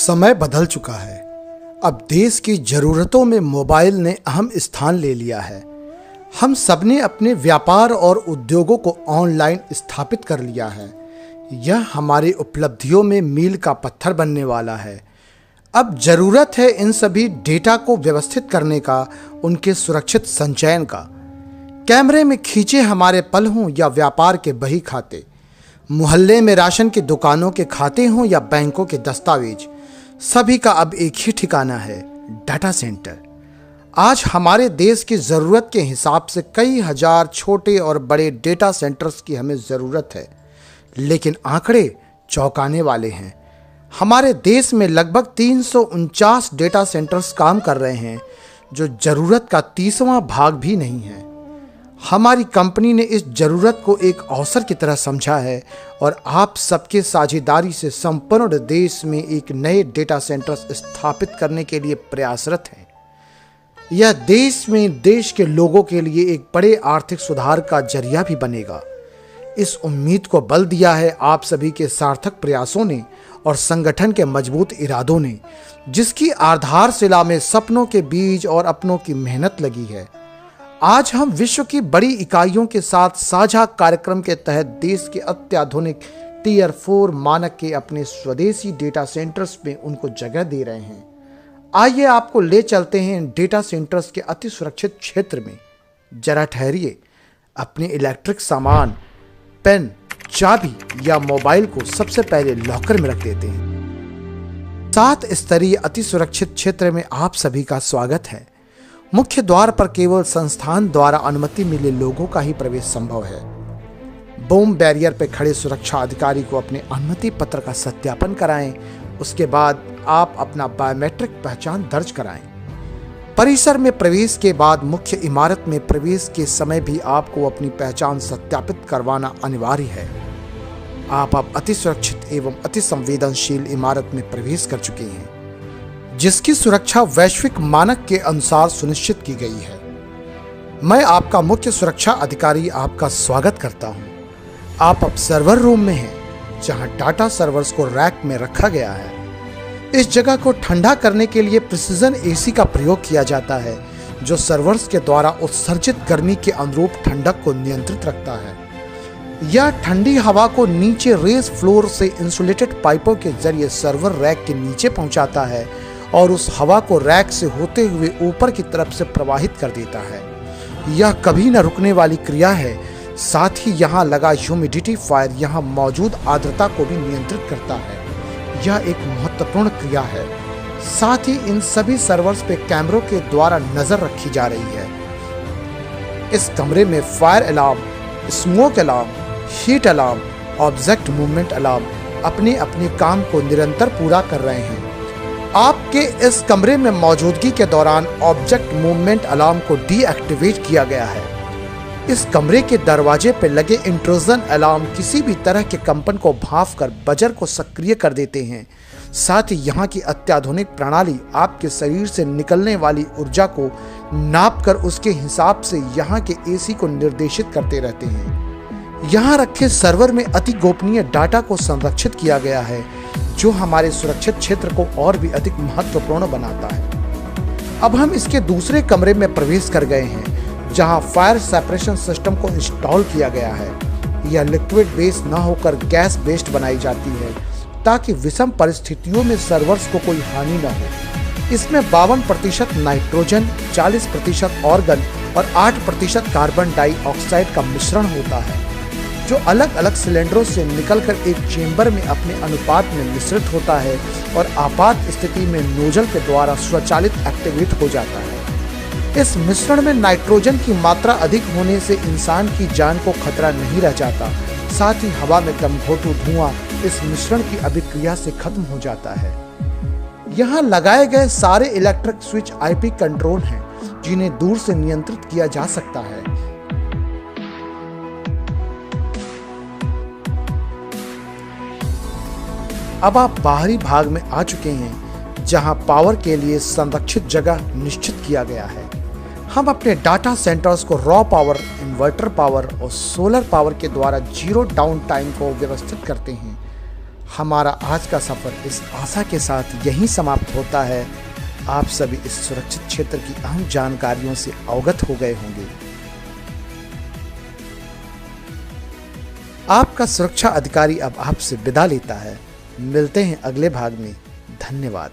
समय बदल चुका है। अब देश की ज़रूरतों में मोबाइल ने अहम स्थान ले लिया है। हम सबने अपने व्यापार और उद्योगों को ऑनलाइन स्थापित कर लिया है। यह हमारी उपलब्धियों में मील का पत्थर बनने वाला है। अब ज़रूरत है इन सभी डेटा को व्यवस्थित करने का, उनके सुरक्षित संचयन का। कैमरे में खींचे हमारे पल हों या व्यापार के बही खाते, मोहल्ले में राशन की दुकानों के खाते हों या बैंकों के दस्तावेज, सभी का अब एक ही ठिकाना है, डाटा सेंटर। आज हमारे देश की ज़रूरत के हिसाब से कई हजार छोटे और बड़े डेटा सेंटर्स की हमें ज़रूरत है, लेकिन आंकड़े चौंकाने वाले हैं। हमारे देश में लगभग 349 डेटा सेंटर्स काम कर रहे हैं, जो ज़रूरत का 30वां भाग भी नहीं है। हमारी कंपनी ने इस ज़रूरत को एक अवसर की तरह समझा है और आप सबके साझेदारी से संपूर्ण देश में एक नए डेटा सेंटर्स स्थापित करने के लिए प्रयासरत है। यह देश के लोगों के लिए एक बड़े आर्थिक सुधार का जरिया भी बनेगा। इस उम्मीद को बल दिया है आप सभी के सार्थक प्रयासों ने और संगठन के मजबूत इरादों ने, जिसकी आधारशिला में सपनों के बीज और अपनों की मेहनत लगी है। आज हम विश्व की बड़ी इकाइयों के साथ साझा कार्यक्रम के तहत देश के अत्याधुनिक टियर 4 मानक के अपने स्वदेशी डेटा सेंटर्स में उनको जगह दे रहे हैं। आइए आपको ले चलते हैं डेटा सेंटर्स के अति सुरक्षित क्षेत्र में। जरा ठहरिए, अपने इलेक्ट्रिक सामान, पेन, चाबी या मोबाइल को सबसे पहले लॉकर में रख देते हैं। 7 स्तरीय अति सुरक्षित क्षेत्र में आप सभी का स्वागत है। मुख्य द्वार पर केवल संस्थान द्वारा अनुमति मिले लोगों का ही प्रवेश संभव है। बूम बैरियर पर खड़े सुरक्षा अधिकारी को अपने अनुमति पत्र का सत्यापन कराएं। उसके बाद आप अपना बायोमेट्रिक पहचान दर्ज कराएं। परिसर में प्रवेश के बाद मुख्य इमारत में प्रवेश के समय भी आपको अपनी पहचान सत्यापित करवाना अनिवार्य है। आप अब अति सुरक्षित एवं अति संवेदनशील इमारत में प्रवेश कर चुके हैं, जिसकी सुरक्षा वैश्विक मानक के अनुसार सुनिश्चित की गई है। मैं आपका मुख्य सुरक्षा अधिकारी आपका स्वागत करता हूं। आप अब सर्वर रूम में हैं, जहां डाटा सर्वर्स को रैक में रखा गया है। इस जगह को ठंडा करने के लिए प्रिसीजन एसी का प्रयोग किया जाता है, जो सर्वर्स के द्वारा उत्सर्जित गर्मी के अनुरूप ठंडक को नियंत्रित रखता है। यह ठंडी हवा को नीचे रेस फ्लोर से इंसुलेटेड पाइपों के जरिए सर्वर रैक के नीचे पहुंचाता है और उस हवा को रैक से होते हुए ऊपर की तरफ से प्रवाहित कर देता है। यह कभी न रुकने वाली क्रिया है। साथ ही यहाँ लगा ह्यूमिडिफायर यहाँ मौजूद आर्द्रता को भी नियंत्रित करता है। यह एक महत्वपूर्ण क्रिया है। साथ ही इन सभी सर्वर्स पे कैमरों के द्वारा नजर रखी जा रही है। इस कमरे में fire alarm, smoke alarm, heat alarm, object movement alarm अपने अपने काम को निरंतर पूरा कर रहे हैं। आपके इस कमरे में मौजूदगी के दौरान ऑब्जेक्ट मूवमेंट अलार्म को डीएक्टिवेट किया गया है। इस कमरे के दरवाजे पर लगे इंट्रूजन अलार्म किसी भी तरह के कंपन को भांप कर बजर को सक्रिय कर देते हैं। साथ ही यहाँ की अत्याधुनिक प्रणाली आपके शरीर से निकलने वाली ऊर्जा को नापकर उसके हिसाब से यहाँ के एसी को निर्देशित करते रहते हैं। यहाँ रखे सर्वर में अति गोपनीय डाटा को संरक्षित किया गया है, जो हमारे सुरक्षित क्षेत्र को और भी अधिक महत्वपूर्ण बनाता है। अब हम इसके दूसरे कमरे में प्रवेश कर गए हैं, जहां फायर सेपरेशन सिस्टम को इंस्टॉल किया गया है। यह लिक्विड बेस्ड न होकर गैस बेस्ड बनाई जाती है, ताकि विषम परिस्थितियों में सर्वर्स को कोई हानि न हो। इसमें 52% नाइट्रोजन, 40% ऑर्गन और 8% कार्बन डाइऑक्साइड का मिश्रण होता है, जो अलग अलग सिलेंडरों से निकलकर एक चेंबर में अपने अनुपात में मिश्रित होता है और आपात स्थिति में नोजल के द्वारा स्वचालित एक्टिवेट हो जाता है। इस मिश्रण में नाइट्रोजन की मात्रा अधिक होने से इंसान की जान को खतरा नहीं रह जाता। साथ ही हवा में दमघोटू धुआं इस मिश्रण की अभिक्रिया से खत्म हो जाता है। यहाँ लगाए गए सारे इलेक्ट्रिक स्विच आईपी कंट्रोल हैं, जिन्हें दूर से नियंत्रित किया जा सकता है। अब आप बाहरी भाग में आ चुके हैं, जहां पावर के लिए संरक्षित जगह निश्चित किया गया है। हम अपने डाटा सेंटर्स को रॉ पावर, इन्वर्टर पावर और सोलर पावर के द्वारा जीरो डाउन टाइम को व्यवस्थित करते हैं। हमारा आज का सफ़र इस आशा के साथ यहीं समाप्त होता है। आप सभी इस सुरक्षित क्षेत्र की अहम जानकारियों से अवगत हो गए होंगे। आपका सुरक्षा अधिकारी अब आपसे विदा लेता है। मिलते हैं अगले भाग में। धन्यवाद।